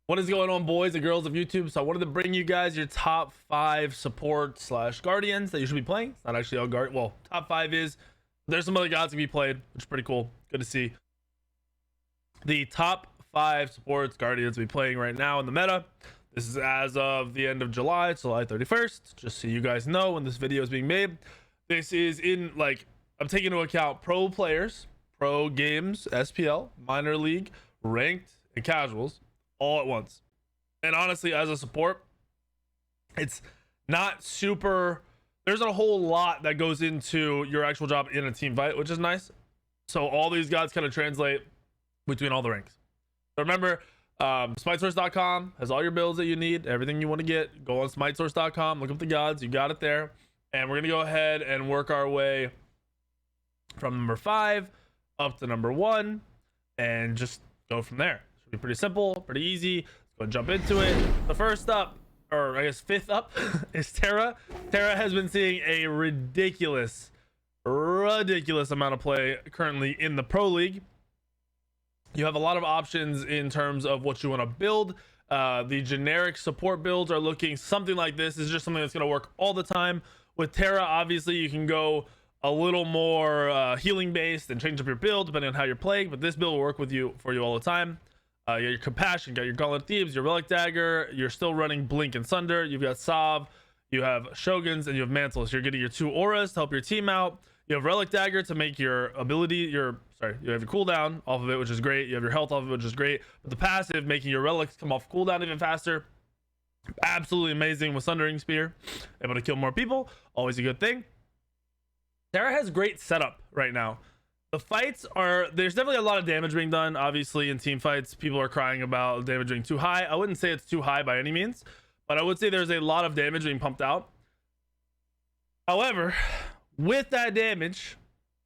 What is going on, boys and girls of YouTube? So I wanted to bring you guys your top 5 support slash guardians that you should be playing. It's not actually all guard. Well, top 5 is. There's some other gods to be played, which is pretty cool. Good to see. The top 5 supports guardians to be playing right now in the meta. This is as of the end of July, July 31st. Just so you guys know when this video is being made. This is in, like, I'm taking into account pro players, pro games, SPL, minor league, ranked, and casuals all at once. And honestly, as a support, it's not super. There's a whole lot that goes into your actual job in a team fight, which is nice. So all these gods kind of translate between all the ranks. So remember, smitesource.com has all your builds that you need, everything you want to get. Go on smitesource.com, look up the gods, you got it there. And we're gonna go ahead and work our way from number 5 up to number 1 and just go from there. Should be pretty simple, pretty easy. Let's go jump into it. The first up, or I guess 5th up, is Terra. Terra has been seeing a ridiculous amount of play currently in the Pro League. You have a lot of options in terms of what you want to build. The generic support builds are looking something like this. This is just something that's going to work all the time. With Terra, obviously, you can go a little more healing based and change up your build depending on how you're playing, but this build will work with you for you all the time. You got your Compassion, you got your Gauntlet Thieves, your Relic Dagger, you're still running Blink and Sunder, you've got Sov, you have Shoguns, and you have Mantles. You're getting your 2 auras to help your team out. You have Relic Dagger to make your ability, you have your cooldown off of it, which is great. You have your health off of it, which is great. But the passive, making your relics come off cooldown even faster. Absolutely amazing with Sundering Spear. Able to kill more people, always a good thing. Terra has great setup right now. The fights are, there's definitely a lot of damage being done. Obviously in team fights, people are crying about damage being too high. I wouldn't say it's too high by any means, but I would say there's a lot of damage being pumped out. However, with that damage,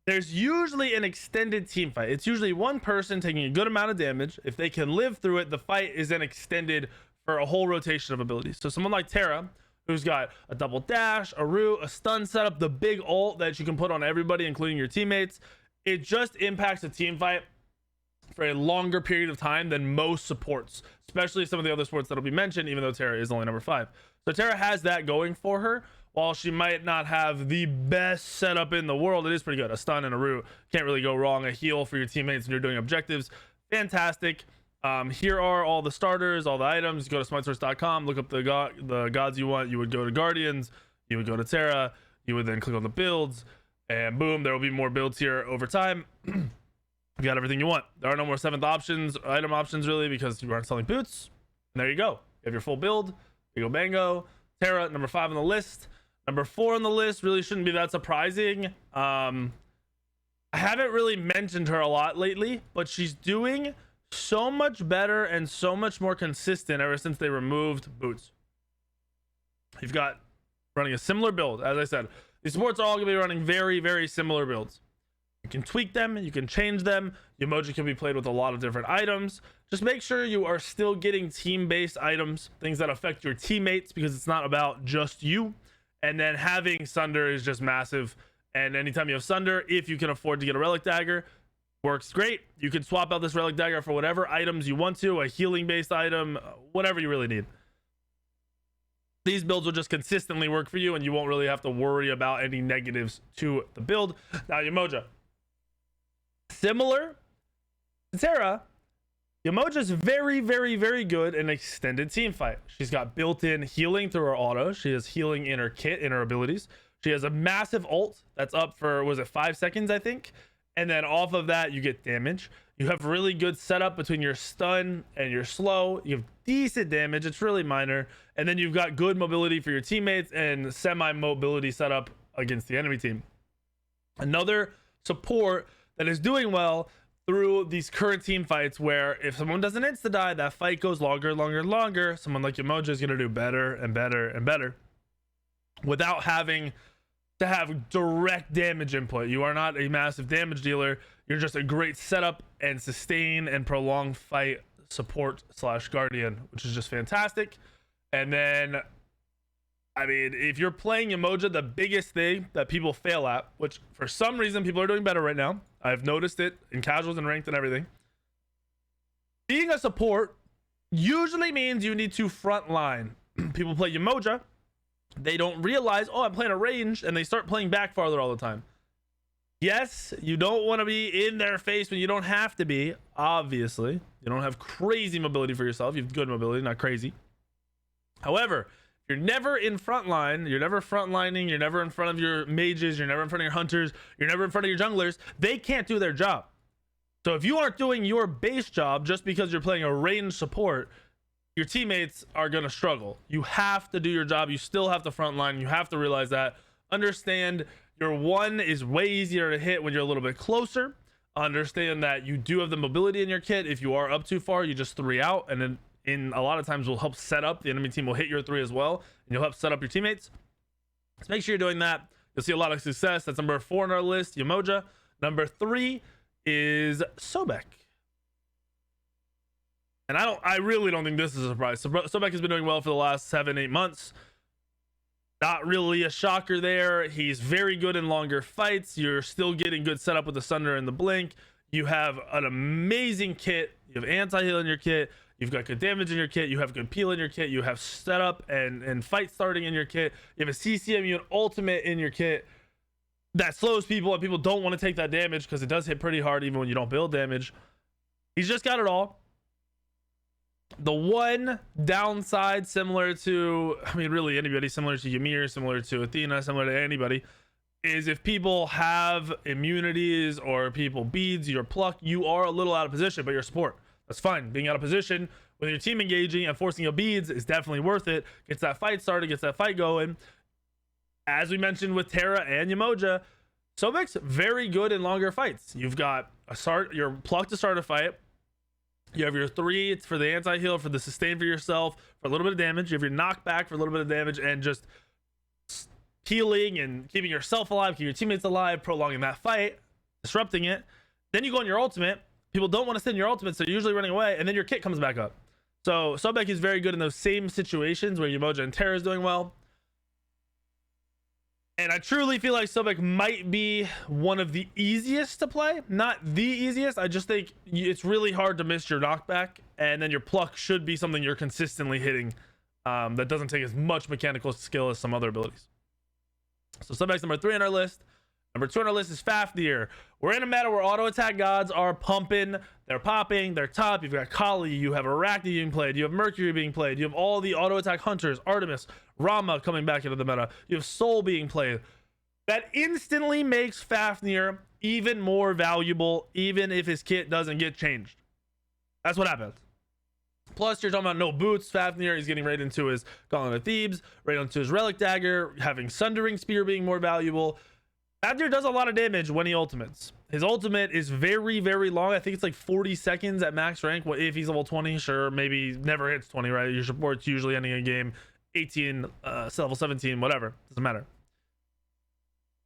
there's usually an extended team fight. It's usually one person taking a good amount of damage. If they can live through it, the fight is then extended for a whole rotation of abilities. So someone like Terra, who's got a double dash, a root, a stun setup, the big ult that you can put on everybody, including your teammates, it just impacts a team fight for a longer period of time than most supports, especially some of the other supports that'll be mentioned, even though Terra is only number 5. So Terra has that going for her. While she might not have the best setup in the world, it is pretty good. A stun and a root, can't really go wrong. A heal for your teammates when you're doing objectives, fantastic. Here are all the starters, all the items. Go to smitesource.com, look up the gods you want. You would go to Guardians, you would go to Terra, you would then click on the builds, and boom, there will be more builds here over time. You got everything you want. There are no more 7th options, item options really, because you aren't selling boots. And there you go. You have your full build. You go bango. Terra, number 5 on the list. Number 4 on the list really shouldn't be that surprising. I haven't really mentioned her a lot lately, but she's doing so much better and so much more consistent ever since they removed boots. You've got running a similar build. As I said, these supports are all going to be running very similar builds. You can tweak them, you can change them. Emoji can be played with a lot of different items. Just make sure you are still getting team-based items, things that affect your teammates, because it's not about just you. And then having Sunder is just massive. And anytime you have Sunder, if you can afford to get a Relic Dagger, works great. You can swap out this Relic Dagger for whatever items you want to, a healing based item, whatever you really need. These builds will just consistently work for you, and you won't really have to worry about any negatives to the build. Now, Yamoja, similar to Terra, Yamoja's very good in extended team fight. She's got built-in healing through her auto. She has healing in her kit, in her abilities. She has a massive ult that's up for, was it 5 seconds, I think? And then off of that, you get damage. You have really good setup between your stun and your slow. You have decent damage. It's really minor. And then you've got good mobility for your teammates and semi-mobility setup against the enemy team. Another support that is doing well through these current team fights, where if someone doesn't insta-die, that fight goes longer and longer. Someone like Yamoja is going to do better and better without having to have direct damage input. You are not a massive damage dealer. You're just a great setup and sustain and prolong fight support slash guardian, which is just fantastic. And then, I mean, if you're playing Yamoja, the biggest thing that people fail at, which for some reason people are doing better right now, I've noticed it in casuals and ranked and everything, being a support usually means you need to frontline. People play Umoja, they don't realize, oh, I'm playing a range, and they start playing back farther all the time. Yes, you don't want to be in their face when you don't have to be. Obviously, you don't have crazy mobility for yourself. You have good mobility, not crazy. However, you're never in front line, you're never frontlining, you're never in front of your mages, you're never in front of your hunters, you're never in front of your junglers. They can't do their job. So if you aren't doing your base job just because you're playing a range support, your teammates are going to struggle. You have to do your job. You still have to frontline. You have to realize that. Understand your one is way easier to hit when you're a little bit closer. Understand that you do have the mobility in your kit. If you are up too far, you just 3 out, and then in a lot of times will help set up. The enemy team will hit your 3 as well, and you'll help set up your teammates. So make sure you're doing that. You'll see a lot of success. That's number 4 on our list, Umoja. Number 3 is Sobek. And I really don't think this is a surprise. Sobek has been doing well for the last 7-8 months. Not really a shocker there. He's very good in longer fights. You're still getting good setup with the Sunder and the Blink. You have an amazing kit. You have anti-heal in your kit. You've got good damage in your kit. You have good peel in your kit. You have setup and fight starting in your kit. You have a CCMU ultimate in your kit that slows people, and people don't want to take that damage because it does hit pretty hard even when you don't build damage. He's just got it all. The one downside, similar to, I mean, really anybody, similar to Ymir, similar to Athena, similar to anybody, is if people have immunities or people beads your pluck, you are a little out of position, but you're support. That's fine. Being out of position with your team engaging and forcing your beads is definitely worth it. Gets that fight started, gets that fight going. As we mentioned with Terra and Umoja, Sobek's very good in longer fights. You've got your pluck to start a fight. You have your 3, it's for the anti-heal, for the sustain for yourself, for a little bit of damage. You have your knockback for a little bit of damage, and just healing and keeping yourself alive, keeping your teammates alive, prolonging that fight, disrupting it. Then you go on your ultimate. People don't want to sit in your ultimate, so you're usually running away, and then your kit comes back up. So Sobek is very good in those same situations where Umoja and Terra is doing well. And I truly feel like Sobek might be one of the easiest to play. Not the easiest. I just think it's really hard to miss your knockback. And then your pluck should be something you're consistently hitting. That doesn't take as much mechanical skill as some other abilities. So Sobek's number 3 on our list. Number 2 on our list is Fafnir. We're in a meta where auto attack gods are pumping. They're popping. They're top. You've got Kali. You have Arachne being played. You have Mercury being played. You have all the auto attack hunters. Artemis. Rama coming back into the meta. You have Soul being played. That instantly makes Fafnir even more valuable, even if his kit doesn't get changed. That's what happens. Plus, you're talking about no boots. Fafnir is getting right into his Gauntlet of Thebes, right into his Relic Dagger, having Sundering Spear being more valuable. Fafnir does a lot of damage when he ultimates. His ultimate is very, very long. I think it's like 40 seconds at max rank. If he's level 20, sure, maybe never hits 20, right? Your support's usually ending a game 18, level 17, whatever. Doesn't matter.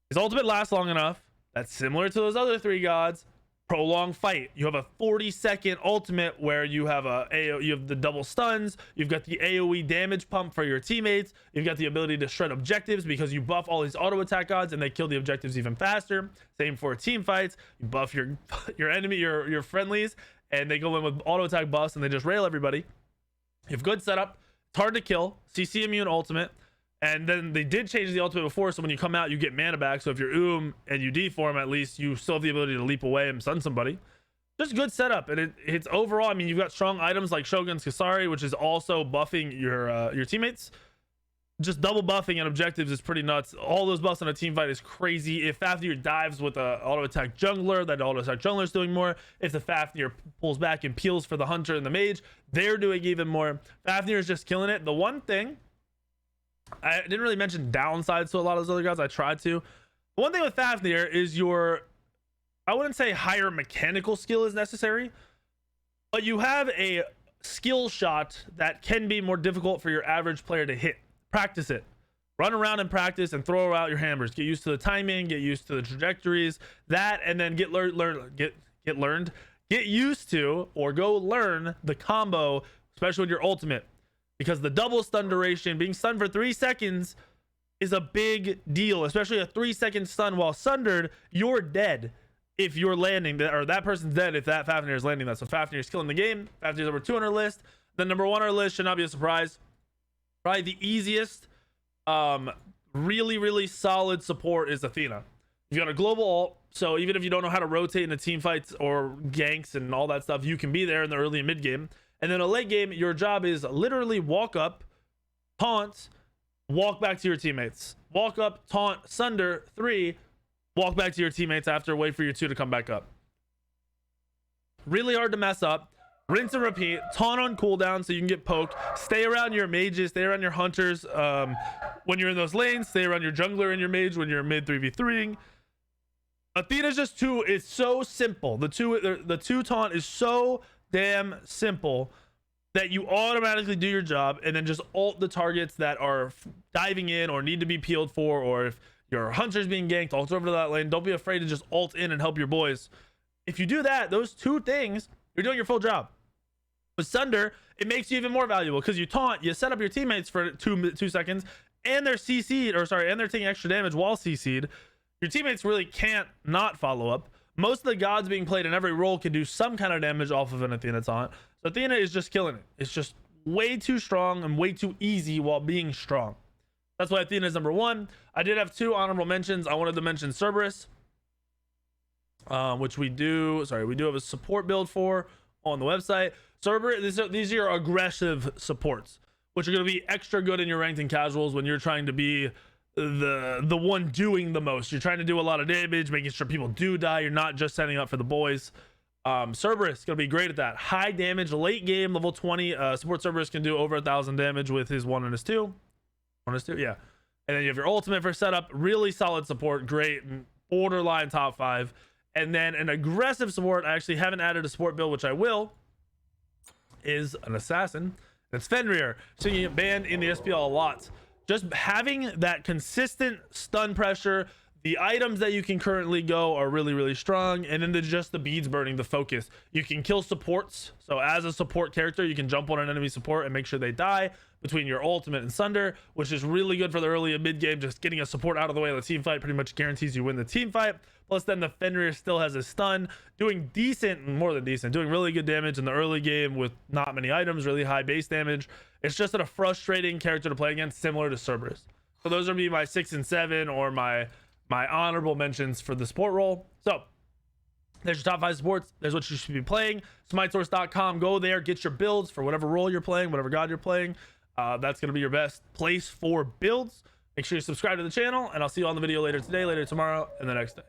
His ultimate lasts long enough. That's similar to those other 3 gods. Prolonged fight. You have a 40-second ultimate where you have you have the double stuns. You've got the AoE damage pump for your teammates. You've got the ability to shred objectives because you buff all these auto attack gods and they kill the objectives even faster. Same for team fights. You buff your enemy, your friendlies, and they go in with auto attack buffs and they just rail everybody. You have good setup. It's hard to kill. CC immune ultimate. And then they did change the ultimate before, so when you come out, you get mana back. So if you're and you deform, at least you still have the ability to leap away and stun somebody. Just good setup, and it's overall. I mean, you've got strong items like Shogun's Kasari, which is also buffing your teammates. Just double buffing and objectives is pretty nuts. All those buffs in a team fight is crazy. If Fafnir dives with a auto attack jungler, that auto attack jungler is doing more. If the Fafnir pulls back and peels for the hunter and the mage, they're doing even more. Fafnir is just killing it. The one thing I didn't really mention downsides to a lot of those other guys. I tried to. The one thing with Fafnir is I wouldn't say higher mechanical skill is necessary, but you have a skill shot that can be more difficult for your average player to hit. Practice it. Run around and practice and throw out your hammers. Get used to the timing, get used to the trajectories, and then get used to or go learn the combo, especially with your ultimate. Because the double stun duration, being stunned for 3 seconds, is a big deal. Especially a 3-second stun while sundered, you're dead if you're landing, or that person's dead if that Fafnir is landing that. So Fafnir is killing the game. Fafnir's number 2 on our list. Then number 1 on our list should not be a surprise. Probably the easiest, really solid support is Athena. You got a global ult, so even if you don't know how to rotate into team fights or ganks and all that stuff, you can be there in the early and mid game. And then a late game, your job is literally walk up, taunt, walk back to your teammates. Walk up, taunt, sunder, 3, walk back to your teammates after, wait for your 2 to come back up. Really hard to mess up. Rinse and repeat. Taunt on cooldown so you can get poked. Stay around your mages, stay around your hunters when you're in those lanes. Stay around your jungler and your mage when you're mid 3v3ing. Athena's just too, it's so simple. The two taunt is so damn simple that you automatically do your job and then just ult the targets that are diving in or need to be peeled for, or if your hunter's being ganked, ult over to that lane. Don't be afraid to just ult in and help your boys. If you do that, those 2 things, you're doing your full job. With Sunder, it makes you even more valuable because you taunt, you set up your teammates for 2 seconds, and they're CC'd, or sorry, and they're taking extra damage while CC'd. Your teammates really can't not follow up. Most of the gods being played in every role can do some kind of damage off of an Athena taunt. So Athena is just killing it. It's just way too strong and way too easy while being strong. That's why Athena is number 1. I did have 2 honorable mentions. I wanted to mention Cerberus, which we do have a support build for on the website. Cerberus, these are your aggressive supports, which are going to be extra good in your ranked and casuals when you're trying to be the one doing the most. You're trying to do a lot of damage, making sure people do die. You're not just setting up for the boys. Cerberus is going to be great at that. High damage, late game, level 20. Support Cerberus can do over 1,000 damage with his 1 and his 2. 1 and his 2, yeah. And then you have your ultimate for setup. Really solid support. Great. Borderline top 5. And then an aggressive support, I actually haven't added a support build, which I will, is an assassin. It's Fenrir. So you get banned in the SPL a lot. Just having that consistent stun pressure, the items that you can currently go are really strong, and then just the beads burning, the focus. You can kill supports. So as a support character, you can jump on an enemy support and make sure they die between your ultimate and Sunder, which is really good for the early and mid game. Just getting a support out of the way of the team fight pretty much guarantees you win the team fight. Plus then the Fenrir still has his stun, doing decent, more than decent, doing really good damage in the early game with not many items, really high base damage. It's just a frustrating character to play against, similar to Cerberus. So those would be my 6 and 7, or my honorable mentions for the support role. So there's your top 5 supports. There's what you should be playing. SmiteSource.com. Go there, get your builds for whatever role you're playing, whatever god you're playing. That's going to be your best place for builds. Make sure you subscribe to the channel, and I'll see you on the video later today, later tomorrow, and the next day.